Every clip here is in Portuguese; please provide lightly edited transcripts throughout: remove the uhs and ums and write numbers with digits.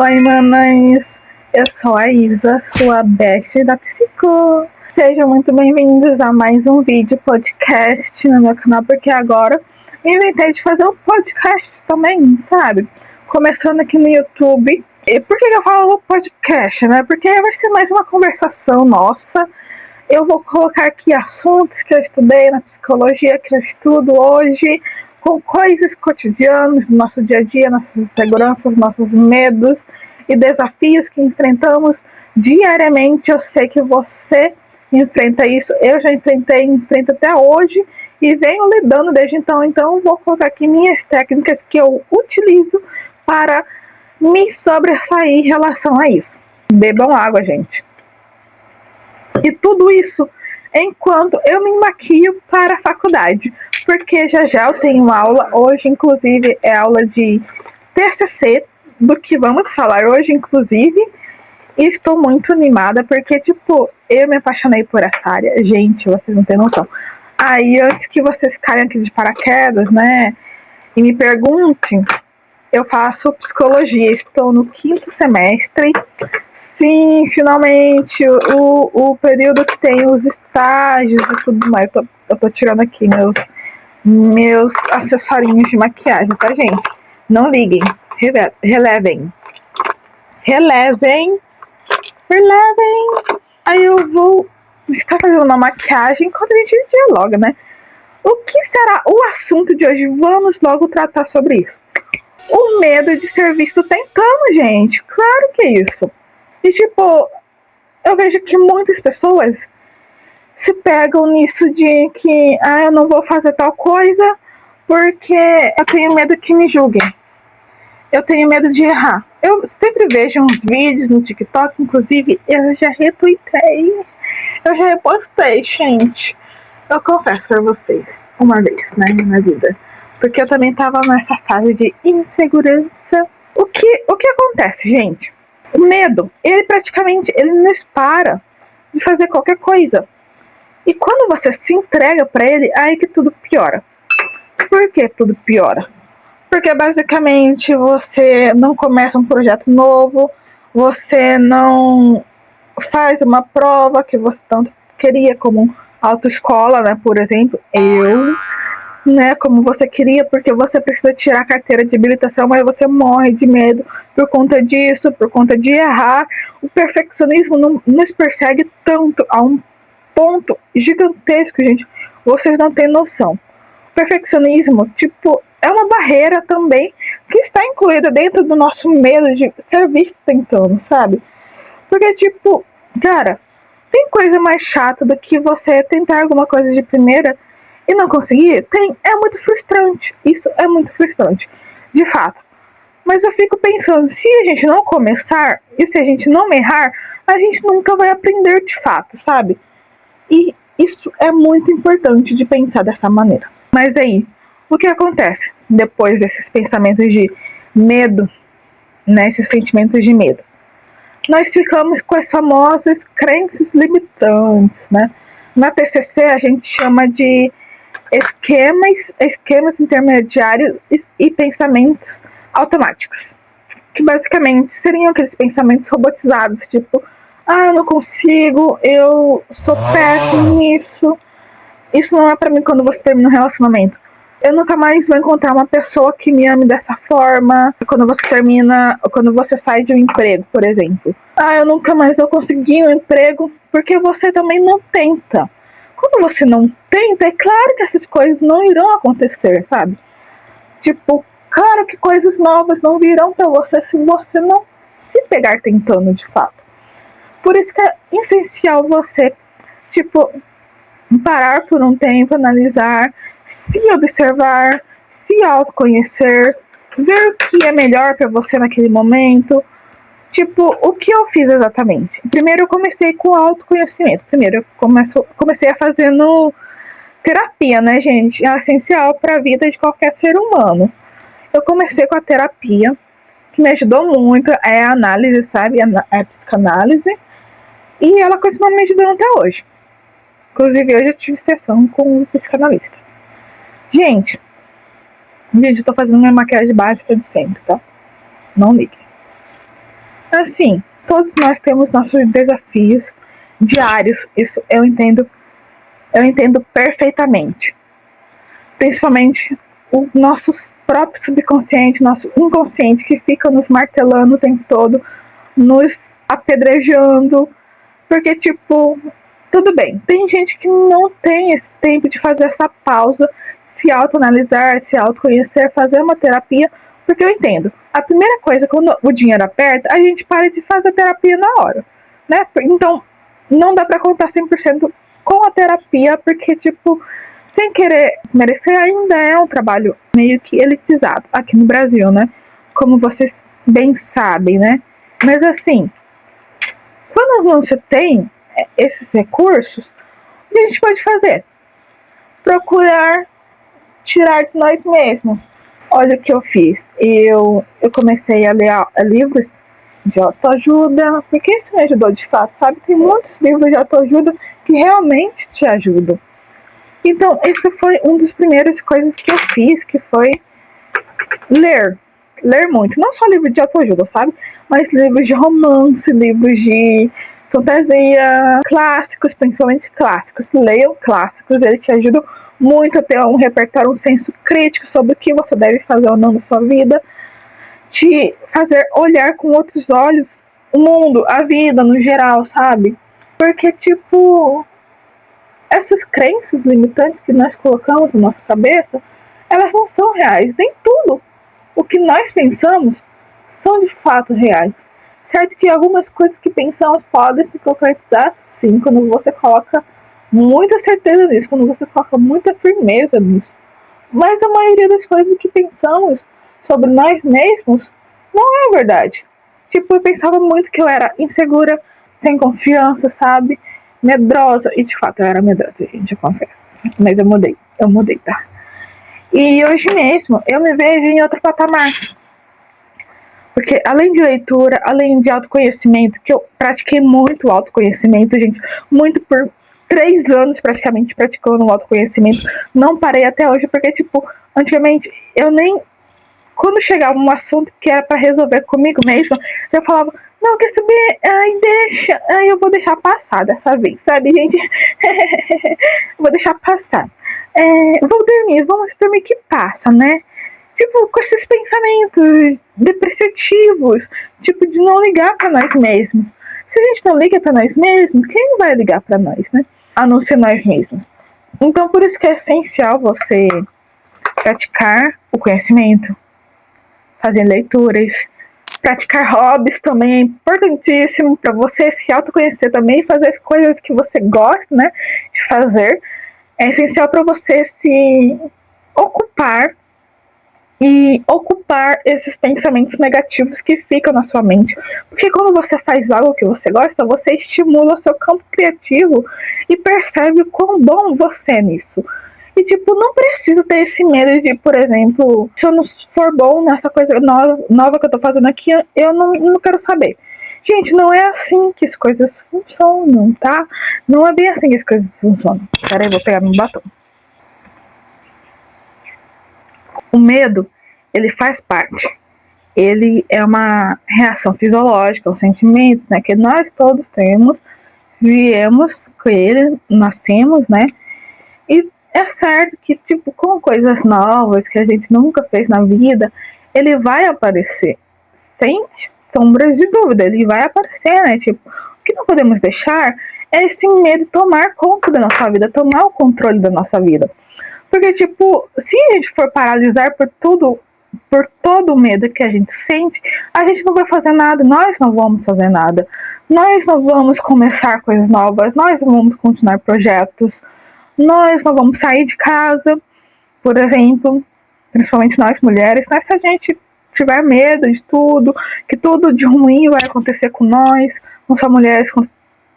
Oi, mamães! Eu sou a Isa, sua best da Psico. Sejam muito bem-vindos a mais um vídeo podcast no meu canal, porque agora eu inventei de fazer um podcast também, sabe? Começando aqui no YouTube. E por que eu falo podcast, né? Porque vai ser mais uma conversação nossa. Eu vou colocar aqui assuntos que eu estudei na psicologia, que eu estudo hoje, com coisas cotidianas do nosso dia a dia, nossas inseguranças, nossos medos e desafios que enfrentamos diariamente. Eu sei que você enfrenta isso, eu já enfrento até hoje e venho lidando desde então. Então vou colocar aqui minhas técnicas que eu utilizo para me sobressair em relação a isso. Bebam água, gente. E tudo isso enquanto eu me maquio para a faculdade, porque já eu tenho aula, hoje inclusive é aula de TCC, do que vamos falar hoje inclusive, e estou muito animada, porque tipo, eu me apaixonei por essa área, gente, vocês não têm noção. Aí antes que vocês caiam aqui de paraquedas, né, e me perguntem, eu faço psicologia, estou no 5º semestre. Sim, finalmente, o período que tem os estágios e tudo mais. Eu tô tirando aqui meus acessorinhos de maquiagem, tá, gente? Não liguem, relevem. Aí eu vou estar fazendo uma maquiagem enquanto a gente dialoga, né? O que será o assunto de hoje? Vamos logo tratar sobre isso. O medo de ser visto tentando, gente. Claro que é isso. E tipo, eu vejo que muitas pessoas se pegam nisso de que eu não vou fazer tal coisa porque eu tenho medo que me julguem. Eu tenho medo de errar. Eu sempre vejo uns vídeos no TikTok, inclusive eu já retuitei. Eu já repostei, gente. Eu confesso pra vocês, uma vez, né, na vida. Porque eu também tava nessa fase de insegurança. O que acontece, gente? O medo, ele praticamente, ele nos para de fazer qualquer coisa. E quando você se entrega para ele, aí que tudo piora. Por que tudo piora? Porque basicamente você não começa um projeto novo, você não faz uma prova que você tanto queria, como autoescola, né, por exemplo. Né, como você queria, porque você precisa tirar a carteira de habilitação, mas você morre de medo por conta disso, por conta de errar. O perfeccionismo nos persegue tanto a um ponto gigantesco, gente. Vocês não têm noção. O perfeccionismo, tipo, é uma barreira também que está incluída dentro do nosso medo de ser visto tentando, sabe? Porque, tipo, cara, tem coisa mais chata do que você tentar alguma coisa de primeira e não conseguir? É muito frustrante. Isso é muito frustrante, de fato. Mas eu fico pensando, se a gente não começar e se a gente não errar, a gente nunca vai aprender de fato, sabe? E isso é muito importante de pensar dessa maneira. Mas aí, o que acontece depois desses pensamentos de medo, né, esses sentimentos de medo? Nós ficamos com as famosas crenças limitantes, né? Na TCC a gente chama de esquemas intermediários e pensamentos automáticos, que basicamente seriam aqueles pensamentos robotizados, tipo, eu não consigo, eu sou péssimo nisso, isso não é pra mim. Quando você termina um relacionamento, eu nunca mais vou encontrar uma pessoa que me ame dessa forma. Quando você sai de um emprego, por exemplo, eu nunca mais vou conseguir um emprego, porque você também não tenta. Quando você não tenta, é claro que essas coisas não irão acontecer, sabe? Tipo, claro que coisas novas não virão pra você se você não se pegar tentando de fato. Por isso que é essencial você, tipo, parar por um tempo, analisar, se observar, se autoconhecer, ver o que é melhor pra você naquele momento. Tipo, o que eu fiz exatamente? Primeiro eu comecei com autoconhecimento. Primeiro eu comecei a fazendo terapia, né, gente? É essencial para a vida de qualquer ser humano. Eu comecei com a terapia, que me ajudou muito. É a análise, sabe? A psicanálise. E ela continua me ajudando até hoje. Inclusive, hoje eu tive sessão com um psicanalista. Gente, eu tô fazendo minha maquiagem básica de sempre, tá? Não ligue. Assim, todos nós temos nossos desafios diários, isso eu entendo perfeitamente. Principalmente o nosso próprio subconsciente, nosso inconsciente que fica nos martelando o tempo todo, nos apedrejando, porque tipo, tudo bem, tem gente que não tem esse tempo de fazer essa pausa, se autoanalisar, se autoconhecer, fazer uma terapia, porque eu entendo. A primeira coisa, quando o dinheiro aperta, a gente para de fazer terapia na hora, né? Então, não dá pra contar 100% com a terapia, porque, tipo, sem querer desmerecer, ainda é um trabalho meio que elitizado aqui no Brasil, né? Como vocês bem sabem, né? Mas, assim, quando não se tem esses recursos, o que a gente pode fazer? Procurar tirar de nós mesmos. Olha o que eu fiz. Eu comecei a ler livros de autoajuda, porque isso me ajudou de fato, sabe? Tem muitos livros de autoajuda que realmente te ajudam. Então, esse foi um dos primeiros coisas que eu fiz, que foi ler. Ler muito. Não só livros de autoajuda, sabe? Mas livros de romance, livros de fantasia, clássicos, principalmente clássicos. Leiam clássicos, eles te ajudam muito a ter um repertório, um senso crítico sobre o que você deve fazer ou não na sua vida, te fazer olhar com outros olhos o mundo, a vida no geral, sabe? Porque, tipo, essas crenças limitantes que nós colocamos na nossa cabeça, elas não são reais. Nem tudo o que nós pensamos são de fato reais. Certo que algumas coisas que pensamos podem se concretizar, sim, quando você coloca muita certeza nisso, quando você coloca muita firmeza nisso. Mas a maioria das coisas que pensamos sobre nós mesmos não é verdade. Tipo, eu pensava muito que eu era insegura, sem confiança, sabe? Medrosa. E de fato eu era medrosa, gente, eu confesso. Mas eu mudei, tá? E hoje mesmo eu me vejo em outro patamar. Porque além de leitura, além de autoconhecimento, que eu pratiquei muito autoconhecimento, gente, muito por 3 anos praticamente praticando o autoconhecimento, não parei até hoje, porque, tipo, antigamente eu nem. Quando chegava um assunto que era pra resolver comigo mesmo, eu falava, não, quer saber? Ai, deixa. Ai, eu vou deixar passar dessa vez, sabe, gente? Vou deixar passar. Vamos dormir que passa, né? Tipo, com esses pensamentos depreciativos, tipo, de não ligar pra nós mesmos. Se a gente não liga pra nós mesmos, quem vai ligar pra nós, né? A não ser nós mesmos. Então, por isso que é essencial você praticar o conhecimento, fazer leituras, praticar hobbies também é importantíssimo para você se autoconhecer também e fazer as coisas que você gosta, né, de fazer. É essencial para você se ocupar e ocupar esses pensamentos negativos que ficam na sua mente. Porque quando você faz algo que você gosta, você estimula o seu campo criativo e percebe o quão bom você é nisso. E, tipo, não precisa ter esse medo de, por exemplo, se eu não for bom nessa coisa nova que eu tô fazendo aqui, eu não quero saber. Gente, não é assim que as coisas funcionam, tá? Não é bem assim que as coisas funcionam. Peraí, vou pegar meu batom. O medo, ele faz parte. Ele é uma reação fisiológica, um sentimento, né, que nós todos temos, viemos com ele, nascemos, né, e é certo que, tipo, com coisas novas que a gente nunca fez na vida, ele vai aparecer, sem sombras de dúvida, ele vai aparecer, né, tipo, o que não podemos deixar é esse medo tomar conta da nossa vida, tomar o controle da nossa vida. Porque, tipo, se a gente for paralisar por todo o medo que a gente sente, a gente não vai fazer nada, nós não vamos fazer nada. Nós não vamos começar coisas novas, nós não vamos continuar projetos, nós não vamos sair de casa, por exemplo, principalmente nós mulheres, né? Se a gente tiver medo de tudo, que tudo de ruim vai acontecer com nós, não só mulheres, com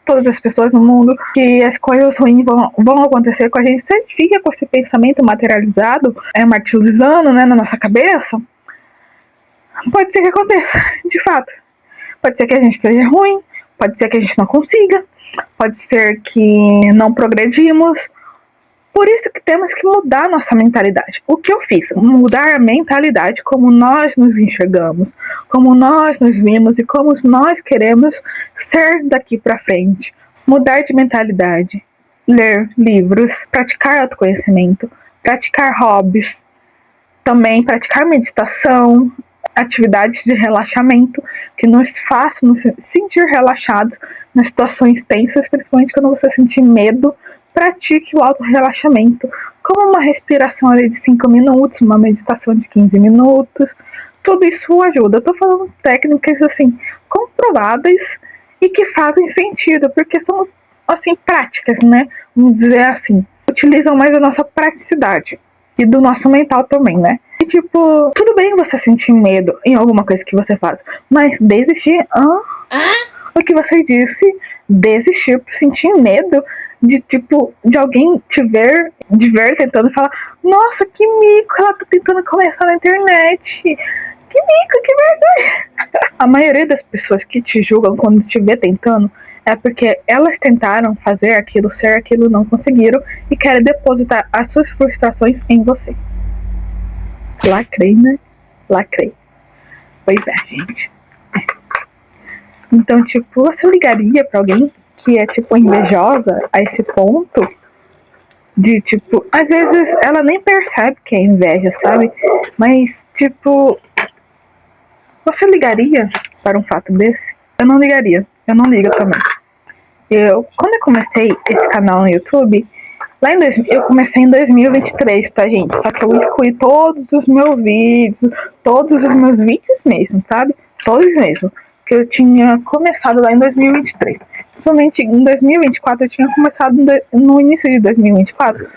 todas as pessoas no mundo, que as coisas ruins vão acontecer com a gente, se a gente fica com esse pensamento materializado, martirizando, né, na nossa cabeça, pode ser que aconteça, de fato. Pode ser que a gente esteja ruim, pode ser que a gente não consiga, pode ser que não progredimos, Por isso que temos que mudar nossa mentalidade. O que eu fiz? Mudar a mentalidade, como nós nos enxergamos, como nós nos vimos e como nós queremos ser daqui para frente. Mudar de mentalidade, ler livros, praticar autoconhecimento, praticar hobbies, também praticar meditação, atividades de relaxamento que nos façam nos sentir relaxados nas situações tensas, principalmente quando você sentir medo. Pratique o auto-relaxamento, como uma respiração ali de 5 minutos, uma meditação de 15 minutos. Tudo isso ajuda. Eu tô falando técnicas assim, comprovadas e que fazem sentido, porque são assim práticas, né? Vamos dizer assim, utilizam mais a nossa praticidade e do nosso mental também, né? E tipo, tudo bem você sentir medo em alguma coisa que você faz, mas desistir, o que você disse, desistir por sentir medo de tipo, de alguém te ver tentando falar, nossa, que mico, ela tá tentando começar na internet. Que mico, que vergonha. A maioria das pessoas que te julgam quando te vê tentando é porque elas tentaram fazer aquilo, ser aquilo, não conseguiram e querem depositar as suas frustrações em você. Lacrei, né? Lacrei. Pois é, gente. Então, tipo, você ligaria pra alguém que é, tipo, invejosa a esse ponto de, tipo, às vezes ela nem percebe que é inveja, sabe? Mas, tipo, você ligaria para um fato desse? Eu não ligaria. Eu não ligo também. Quando eu comecei esse canal no YouTube, eu comecei em 2023, tá, gente? Só que eu excluí todos os meus vídeos mesmo, sabe? Todos mesmo. Que eu tinha começado lá em 2023. Principalmente em 2024, eu tinha começado no início de 2024.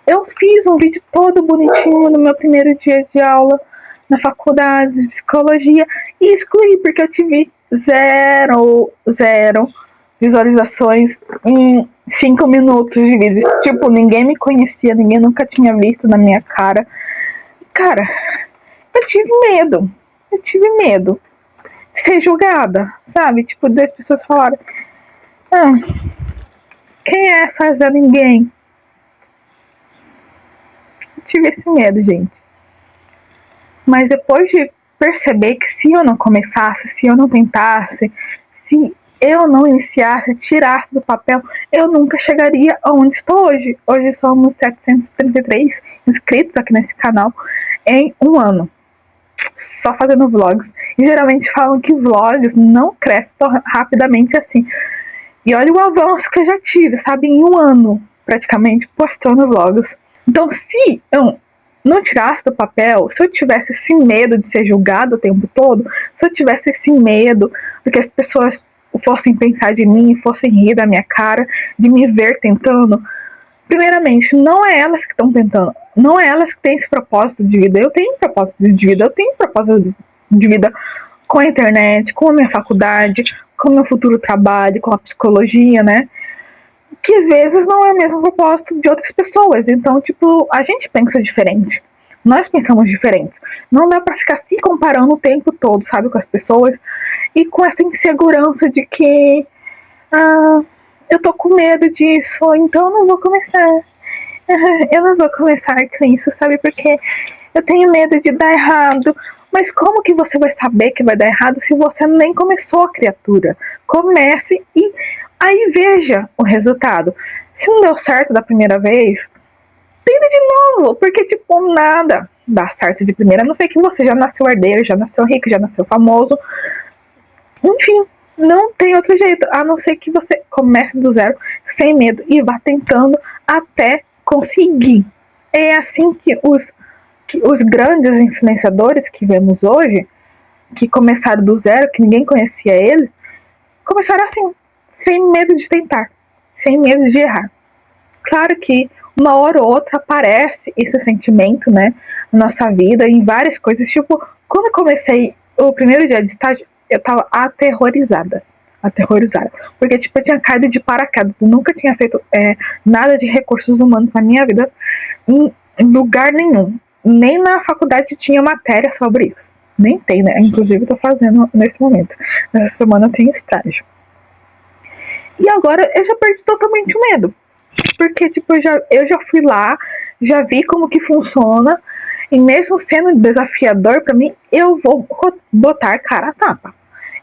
Eu fiz um vídeo todo bonitinho no meu primeiro dia de aula na faculdade de psicologia e excluí porque eu tive zero visualizações em 5 minutos de vídeo. Tipo, ninguém me conhecia, ninguém nunca tinha visto na minha cara. Cara, eu tive medo de ser julgada, sabe? Tipo, das pessoas falarem, quem é essa Zé Ninguém? Eu tive esse medo, gente. Mas depois de perceber que se eu não começasse, se eu não tentasse, se eu não iniciasse, tirasse do papel, eu nunca chegaria aonde estou hoje. Hoje somos 733 inscritos aqui nesse canal em um ano, só fazendo vlogs. E geralmente falam que vlogs não crescem tão rapidamente assim. E olha o avanço que eu já tive, sabe? Em um ano, praticamente, postando vlogs. Então, se eu não tirasse do papel, se eu tivesse esse medo de ser julgado o tempo todo, se eu tivesse esse medo de que as pessoas fossem pensar de mim, fossem rir da minha cara, de me ver tentando, primeiramente, não é elas que estão tentando, não é elas que têm esse propósito de vida. Eu tenho propósito de vida, eu tenho propósito de vida com a internet, com a minha faculdade, com o meu futuro trabalho, com a psicologia, né? Que às vezes não é o mesmo propósito de outras pessoas. Então, tipo, a gente pensa diferente. Nós pensamos diferentes. Não dá pra ficar se comparando o tempo todo, sabe, com as pessoas. E com essa insegurança de que eu tô com medo disso, então eu não vou começar. Eu não vou começar com isso, sabe, porque eu tenho medo de dar errado. Mas como que você vai saber que vai dar errado se você nem começou a criatura? Comece e aí veja o resultado. Se não deu certo da primeira vez, tenta de novo, porque tipo, nada dá certo de primeira, a não ser que você já nasceu herdeiro, já nasceu rico, já nasceu famoso. Enfim, não tem outro jeito, a não ser que você comece do zero, sem medo, e vá tentando até conseguir. É assim que os grandes influenciadores que vemos hoje, que começaram do zero, que ninguém conhecia eles, começaram assim, sem medo de tentar, sem medo de errar. Claro que uma hora ou outra aparece esse sentimento, né, na nossa vida, em várias coisas. Tipo, quando eu comecei o primeiro dia de estágio, eu tava aterrorizada. Porque, tipo, eu tinha caído de paraquedas, eu nunca tinha feito nada de recursos humanos na minha vida, em lugar nenhum. Nem na faculdade tinha matéria sobre isso. Nem tem, né? Inclusive, eu tô fazendo nesse momento. Nessa semana eu tenho estágio. E agora eu já perdi totalmente o medo. porque, tipo, eu já fui lá, já vi como que funciona, e mesmo sendo desafiador pra mim, eu vou botar cara a tapa.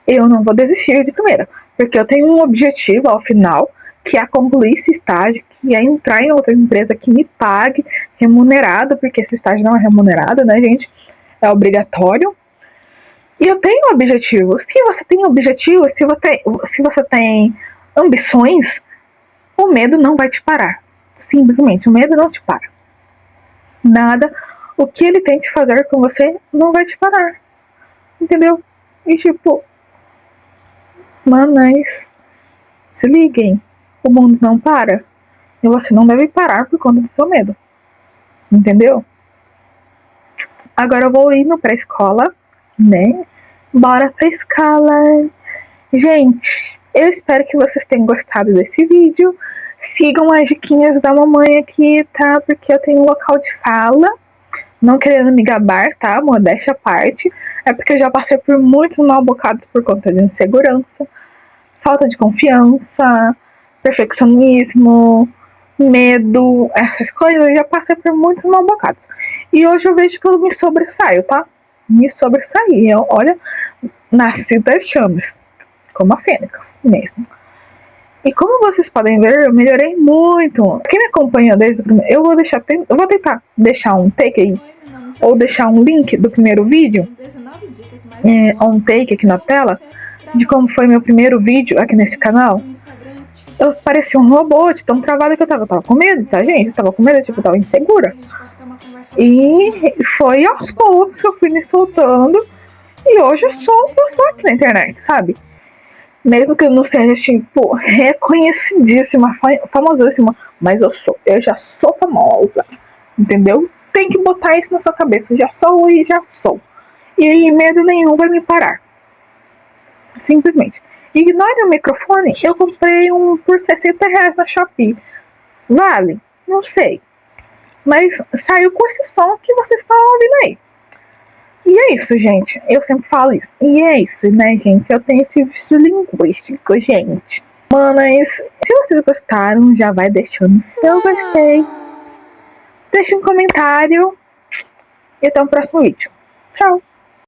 Eu não vou desistir de primeira, porque eu tenho um objetivo ao final, que é concluir esse estágio, que é entrar em outra empresa que me pague remunerado, porque esse estágio não é remunerado, né, gente? É obrigatório. E eu tenho objetivos. Se você tem objetivos, se você tem ambições, o medo não vai te parar. Simplesmente, o medo não te para. Nada. O que ele tente fazer com você não vai te parar. Entendeu? E tipo, manas, se liguem. O mundo não para. E você não deve parar por conta do seu medo. Entendeu? Agora eu vou indo pra escola, né? Bora pra escola. Gente, eu espero que vocês tenham gostado desse vídeo. Sigam as diquinhas da mamãe aqui, tá? Porque eu tenho um local de fala. Não querendo me gabar, tá? Modéstia à parte. É porque eu já passei por muitos mal bocados por conta de insegurança, falta de confiança, perfeccionismo, medo, essas coisas. Eu já passei por muitos mal bocados. E hoje eu vejo que eu me sobressaio, tá? Me sobressaí. Olha, nasci das chamas, como a Fênix mesmo. E como vocês podem ver, eu melhorei muito. Quem me acompanha desde o primeiro... Eu vou tentar deixar um take aí, ou deixar um link do primeiro vídeo, um take aqui na tela, de como foi meu primeiro vídeo aqui nesse canal. Eu parecia um robô, de tão travada que eu tava. Eu tava com medo, tá, gente? Eu tava com medo, tipo, eu tava insegura. E foi aos poucos que eu fui me soltando. E hoje eu sou uma pessoa aqui na internet, sabe? Mesmo que eu não seja, tipo, reconhecidíssima, famosíssima, mas eu já sou famosa, entendeu? Tem que botar isso na sua cabeça, já sou e já sou. E aí medo nenhum vai me parar. Simplesmente. Ignore o microfone, eu comprei um por R$60 na Shopee. Vale? Não sei. Mas saiu com esse som que vocês estão ouvindo aí. E é isso, gente. Eu sempre falo isso. E é isso, né, gente? Eu tenho esse vício linguístico, gente. Mas, se vocês gostaram, já vai deixando seu gostei. Deixe um comentário. E até o próximo vídeo. Tchau!